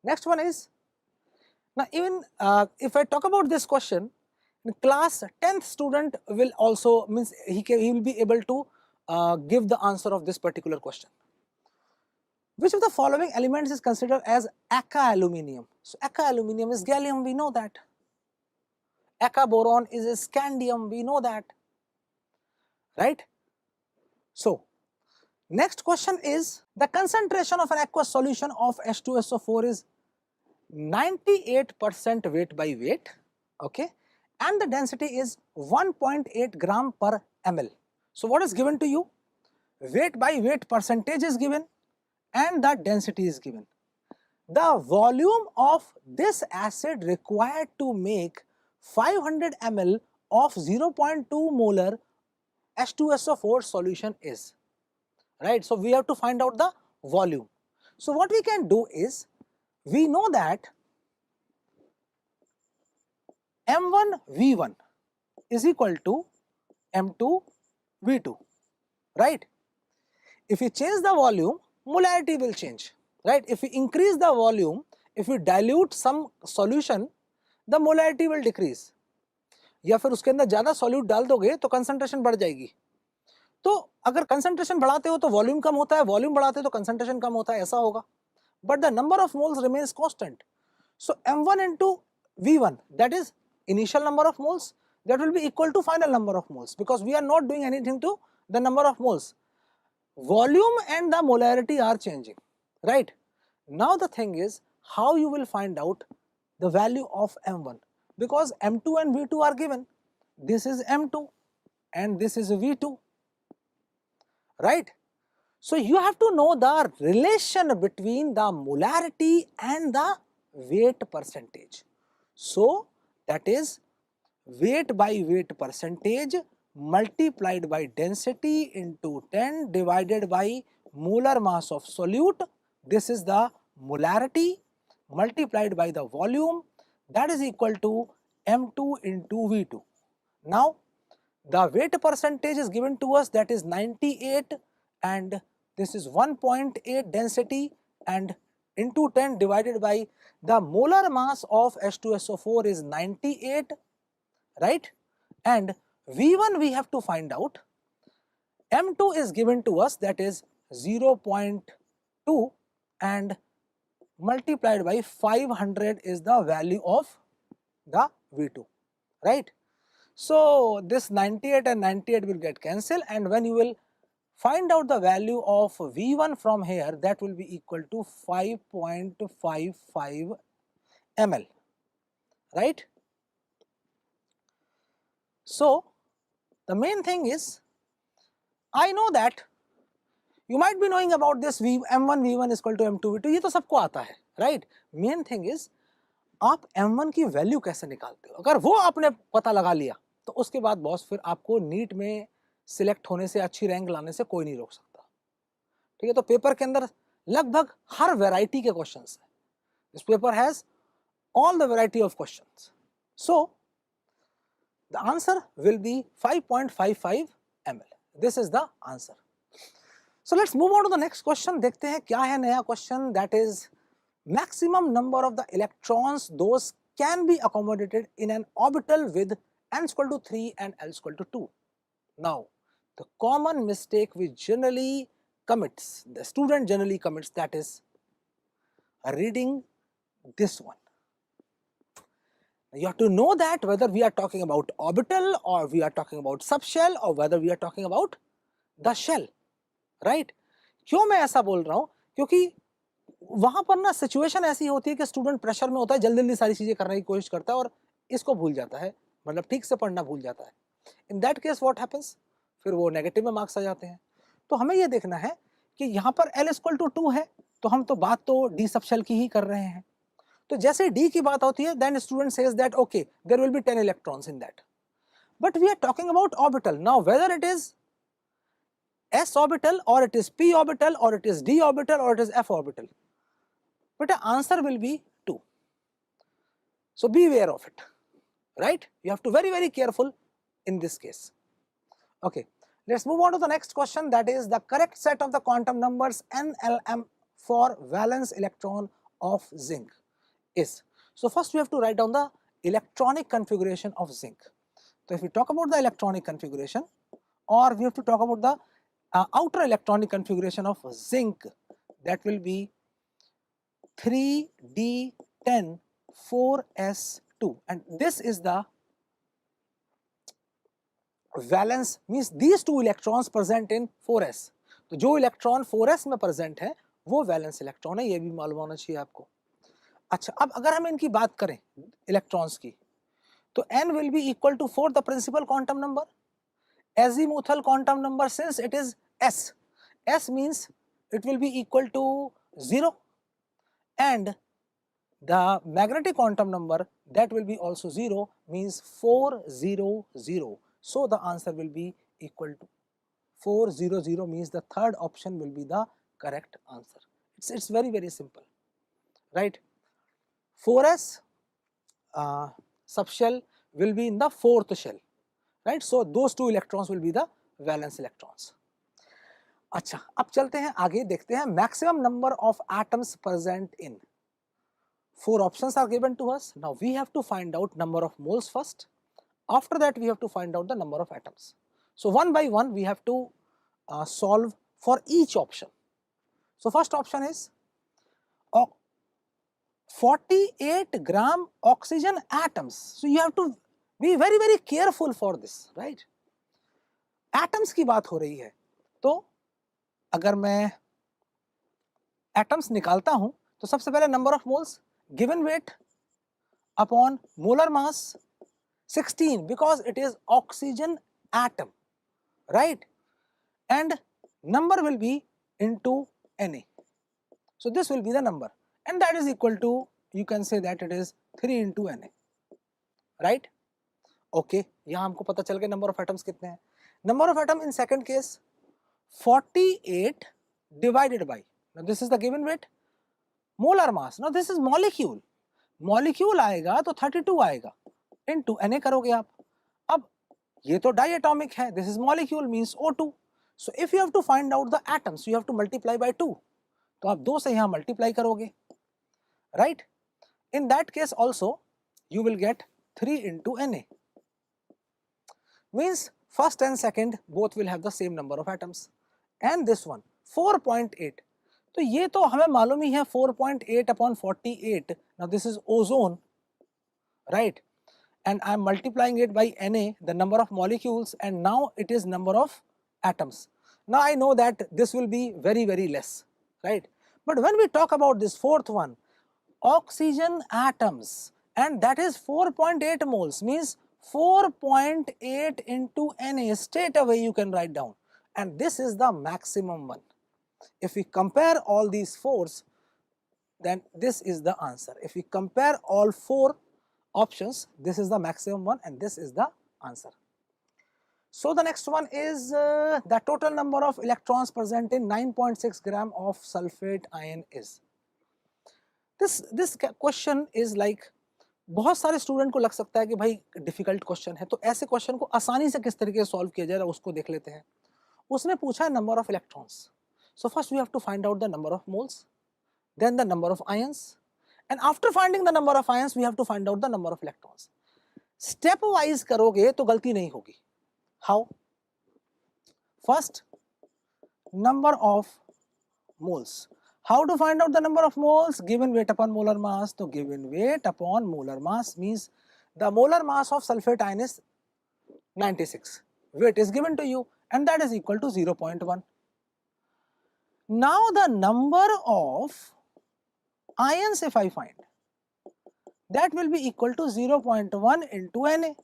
Next one is, now even if I talk about this question, in class 10th student will also, means he will be able to give the answer of this particular question. Which of the following elements is considered as Aka aluminium? So Aka aluminium is gallium, we know that. Aka boron is scandium, we know that, right? So next question is, the concentration of an aqueous solution of H2SO4 is 98% weight by weight, okay, and the density is 1.8 gram per ml. So what is given to you? Weight by weight percentage is given and the density is given. The volume of this acid required to make 500 ml of 0.2 molar H2SO4 solution is, right? So we have to find out the volume. So what we can do is, we know that M1V1 is equal to M2V2, right? If we change the volume, molarity will change, right? If we increase the volume, if we dilute some solution, the molarity will decrease. या फिर उसके अंदर ज़्यादा solute डाल दोगे तो concentration बढ़ जाएगी. तो अगर concentration बढ़ाते हो तो volume कम होता है, volume बढ़ाते हो तो concentration कम होता है, ऐसा होगा. But the number of moles remains constant. So M1 into V1, that is initial number of moles, that will be equal to final number of moles, because we are not doing anything to the number of moles. Volume and the molarity are changing, right? Now the thing is, how you will find out the value of M1, because M2 and V2 are given. This is M2 and this is V2, right? So you have to know the relation between the molarity and the weight percentage. So that is weight by weight percentage multiplied by density into 10 divided by molar mass of solute. This is the molarity multiplied by the volume, that is equal to M2 into V2. Now the weight percentage is given to us, that is 98, and this is 1.8 density, and into 10 divided by the molar mass of H2SO4 is 98, right? And V1 we have to find out. M2 is given to us, that is 0.2, and multiplied by 500 is the value of the V2, right? So this 98 and 98 will get cancelled, and when you will find out the value of V1 from here, that will be equal to 5.55 ml, right? So the main thing is, I know that you might be knowing about this M1 V1 is equal to M2 V2, ये तो सबको आता है, right? Main thing is, आप M1 की value कैसे निकालते हो? अगर वो आपने पता लगा लिया तो उसके बाद बॉस फिर आपको नीट में सिलेक्ट होने से, अच्छी रैंक लाने से कोई नहीं रोक सकता, ठीक है? तो पेपर के अंदर लगभग हर वैरायटी के क्वेश्चंस हैं. This paper has all the variety of questions. So the answer will be 5.55 ml. This is the answer. So let's move on to the next question. देखते हैं क्या है नया question. That is maximum number of the electrons those can be accommodated in an orbital with n is equal to 3 and l is equal to 2. Now the common mistake which generally commits, the student generally commits, that is reading this one. You have to know that whether we are talking about orbital or we are talking about subshell or whether we are talking about the shell, right? क्यों मैं ऐसा बोल रहा हूँ? क्योंकि वहां पर ना सिचुएशन ऐसी होती है कि स्टूडेंट प्रेशर में होता है, जल्दी जल्दी सारी चीजें करने की कोशिश करता है और इसको भूल जाता है, मतलब ठीक से पढ़ना भूल जाता है. In that case what happens, फिर वो नेगेटिव में मार्क्स आ जाते हैं. तो हमें ये देखना है कि यहाँ पर L इक्वल टू 2 है, तो हम तो बात तो डी सबशेल की ही कर रहे हैं. तो जैसे डी की बात होती है, then student says that okay there will be 10 electrons in that, but we are talking about orbital. Now whether it is s orbital or it is p orbital or it is d orbital or it is f orbital, but the answer will be 2. So be aware of it, right? You have to very careful in this case. Okay, let's move on to the next question, that is the correct set of the quantum numbers n, l, m for valence electron of zinc is. So first we have to write down the electronic configuration of zinc. So if we talk about the electronic configuration, or we have to talk about the outer electronic configuration of zinc, that will be 3d10 4s2, and this is the valence, means these two electrons present in 4s. तो जो electron 4s में present है वो valence electron है, ये भी मालूम होना चाहिए आपको. अच्छा, अब अगर हम इनकी बात करें इलेक्ट्रॉन्स की, तो n will be equal to 4, the principal quantum number, azimuthal quantum number, since it is s. S means it will be equal to 0, and the magnetic quantum number, that will be also 0, means 400. So the answer will be equal to 400, means the third option will be the correct answer. It's very, very simple, right? 4s subshell will be in the fourth shell, right? So those two electrons will be the valence electrons. अच्छा, अब चलते हैं आगे, देखते हैं maximum number of atoms present in. 4 options are given to us. Now we have to find out number of moles first. After that we have to find out the number of atoms. So one by one we have to solve for each option. So first option is 48 gram oxygen atoms. So you have to be very, very careful for this, right? Atoms की बात हो रही है, तो अगर मैं atoms निकालता हूं तो सबसे पहले number of moles, given weight upon molar mass 16, because it is oxygen atom, right? And number will be into Na. So this will be the number, and that is equal to, you can say that it is 3 into Na, right? Okay, यहाँ हमको पता चल गया number of atoms कितने हैं. Number of atom in second case 48 divided by, now this is the given weight, molar mass, now this is molecule, molecule आएगा तो 32 आएगा, into Na करोगे आप. अब ये तो diatomic है, this is molecule means O2. So if you have to find out the atoms, you have to multiply by 2. तो आप 2 से यहाँ multiply करोगे, right? In that case also you will get 3 into Na, means first and second both will have the same number of atoms. And this one 4.8, तो ये तो हमें मालूम ही है 4.8 upon 48. Now this is ozone, right? And I am multiplying it by Na, the number of molecules, and now it is number of atoms. Now I know that this will be very, very less, right? But when we talk about this fourth one, oxygen atoms, and that is 4.8 moles, means 4.8 into Na, straight away you can write down, and this is the maximum one. If we compare all these fours, then this is the answer. If we compare all 4 options, this is the maximum one and this is the answer. So the next one is the total number of electrons present in 9.6 gram of sulfate ion is. This question is like, बहुत सारे student को लग सकता है कि भाई difficult question है, तो ऐसे क्वेश्चन को आसानी से किस तरीके से सॉल्व किया जाए उसको देख लेते हैं. उसने पूछा है number of electrons. So first we have to find out the number of moles, then the number of ions, and after finding the number of ions we have to find out the number of electrons. Step wise करोगे तो गलती नहीं होगी. How? First, number of moles. How to find out the number of moles? Given weight upon molar mass. So given weight upon molar mass means the molar mass of sulfate ion is 96. Weight is given to you and that is equal to 0.1. Now the number of ions if I find, that will be equal to 0.1 into Na.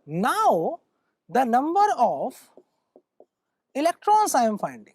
Now the number of electrons I am finding,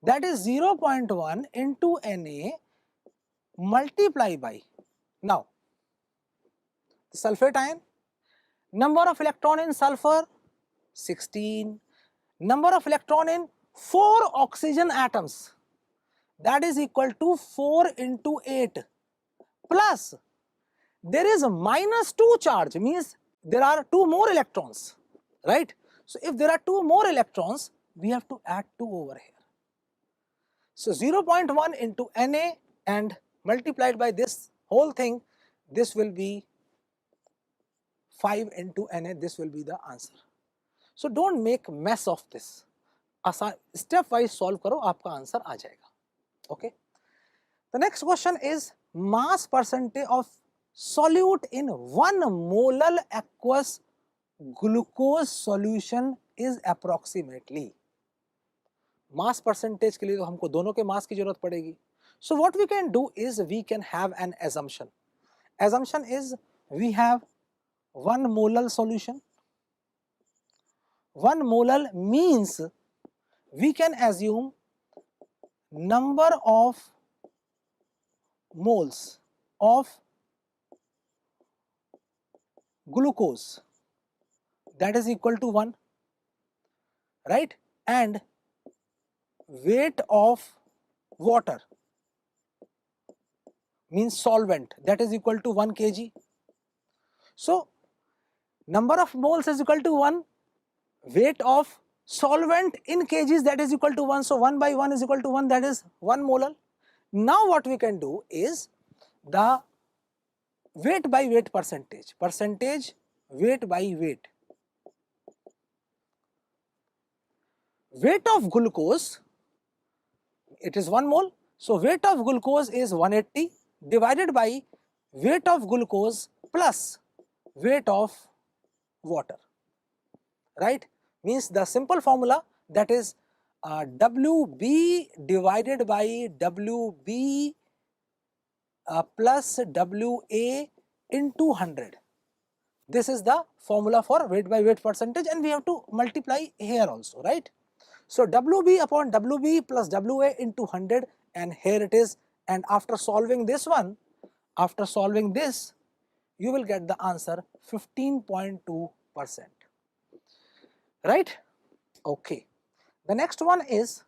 that is 0.1 into Na multiply by, now the sulfate ion, number of electron in sulfur 16, number of electron in 4 oxygen atoms, that is equal to 4 into 8, plus there is a minus 2 charge, means there are 2 more electrons, right? So if there are 2 more electrons, we have to add 2 over here. So 0.1 into Na and multiplied by this whole thing, this will be 5 into Na, this will be the answer. So don't make mess of this. Step wise solve करो, आपका answer आ जाएगा. Okay. The next question is mass percentage of solute in 1 molar aqueous glucose solution is approximately. Mass percentage के लिए तो हमको दोनों के मास की जरूरत पड़ेगी. So what we can do is we can have an assumption. Assumption is we have 1 molar solution. 1 molar means we can assume number of moles of glucose, that is equal to 1, right, and weight of water means solvent, that is equal to 1 kg. So number of moles is equal to 1, weight of solvent in kgs, that is equal to 1, so 1 by 1 is equal to 1, that is 1 molar. Now what we can do is the weight by weight percentage, weight by weight. Weight of glucose, it is 1 mole, so weight of glucose is 180 divided by weight of glucose plus weight of water, right, means the simple formula, that is WB divided by WB plus WA into 100. This is the formula for weight by weight percentage, and we have to multiply here also, right. So WB upon WB plus WA into 100, and here it is, and after solving this one, after solving this, you will get the answer 15.2%, right. Okay. The next one is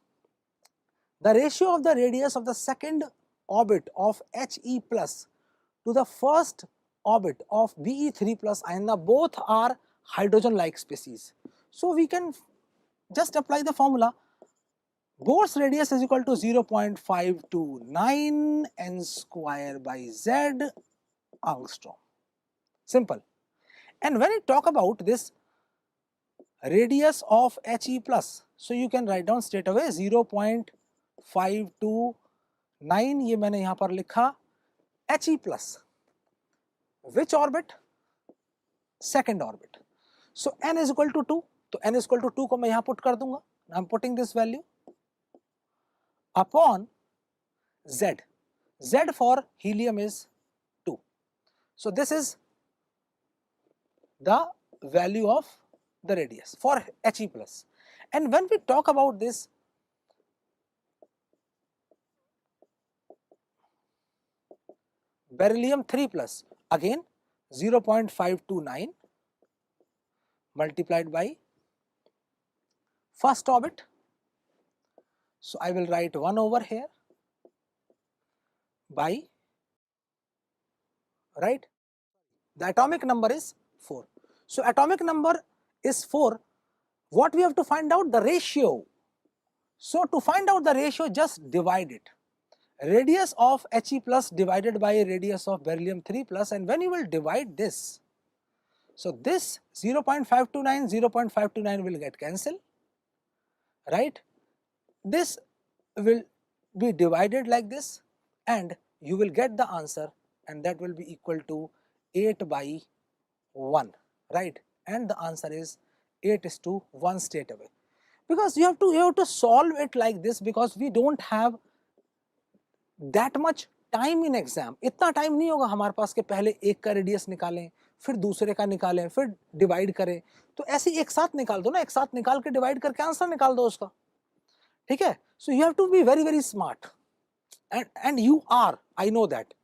the ratio of the radius of the second orbit of He plus to the first orbit of Be3 plus ion. Now both are hydrogen-like species. So we can just apply the formula. Bohr's radius is equal to 0.529 n square by z angstrom. Simple. And when we talk about this radius of He plus, so you can write down straight away 0.529, ये मैंने यहाँ पर लिखा He plus. Which orbit? Second orbit. So n is equal to 2. तो n is equal to 2 को मैं यहाँ put कर दूंगा. I am putting this value upon z. Z for helium is 2. So this is the value of the radius for He plus. And when we talk about this beryllium 3 plus, again 0.529 multiplied by first orbit. So I will write 1 over here by, right, the atomic number is 4. So atomic number is 4. What we have to find out? The ratio. So to find out the ratio, just divide it. Radius of He plus divided by radius of beryllium 3 plus, and when you will divide this, so this 0.529, 0.529 will get cancelled, right. This will be divided like this, and you will get the answer, and that will be equal to 8 by 1, right, and the answer is 8:1 straight away, because you have to solve it like this, because we don't have that much time in exam. इतना time नहीं होगा हमारे पास कि पहले एक का radius निकालें, फिर दूसरे का निकालें, फिर डिवाइड करें. तो ऐसे एक साथ निकाल दो ना, एक साथ निकाल के डिवाइड करके आंसर निकाल दो उसका, ठीक है. So you have to be very very smart, and you are, I know that,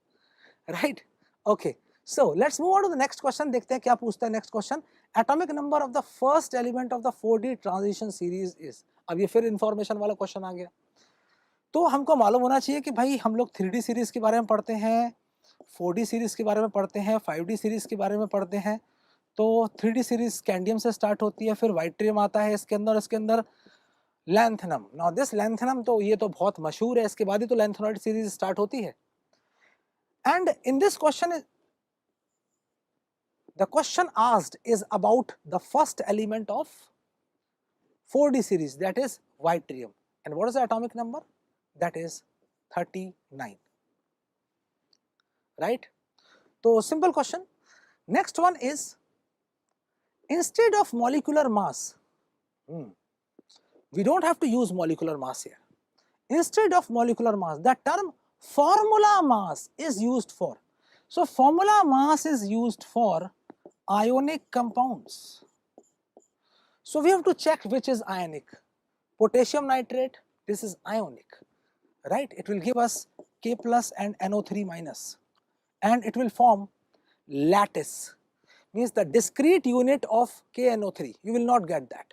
right. Okay, so let's move on to the next question. देखते हैं क्या पूछता है next question. Atomic number of the first element of the 4D transition series is. अब ये फिर information वाला question आ गया. तो हमको मालूम होना चाहिए कि भाई हम लोग 3D सीरीज के बारे में पढ़ते हैं, 4D सीरीज के बारे में पढ़ते हैं, 5D सीरीज के बारे में पढ़ते हैं. तो 3D सीरीज स्कैंडियम से स्टार्ट होती है, फिर वाइट्रियम आता है इसके अंदर लैंथनम. नाउ दिस लैंथनम तो ये तो बहुत मशहूर है, इसके बाद ही तो लैंथेनॉइड सीरीज स्टार्ट होती है. And in this question the question asked is about the first element of 4D series, that is yttrium. And what is the atomic number? That is 39. Right? So simple question. Next one is, instead of molecular mass, we don't have to use molecular mass here. Instead of molecular mass, the term formula mass is used for. So formula mass is used for ionic compounds. So we have to check which is ionic. Potassium nitrate, this is ionic, right? It will give us K plus and NO3 minus, and it will form lattice, means the discrete unit of KNO3. You will not get that.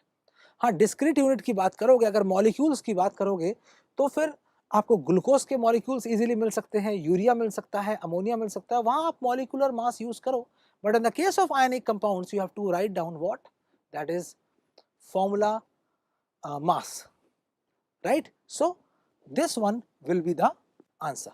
हाँ, discrete unit की बात करोगे, अगर molecules की बात करोगे तो फिर आपको ग्लूकोज के मॉलिक्यूल्स इजीली मिल सकते हैं, यूरिया मिल सकता है, अमोनिया मिल सकता है, वहां आप मॉलिक्यूलर मास यूज करो. But in the case of ionic compounds you have to write down what, that is formula mass, right? So this one will be the answer.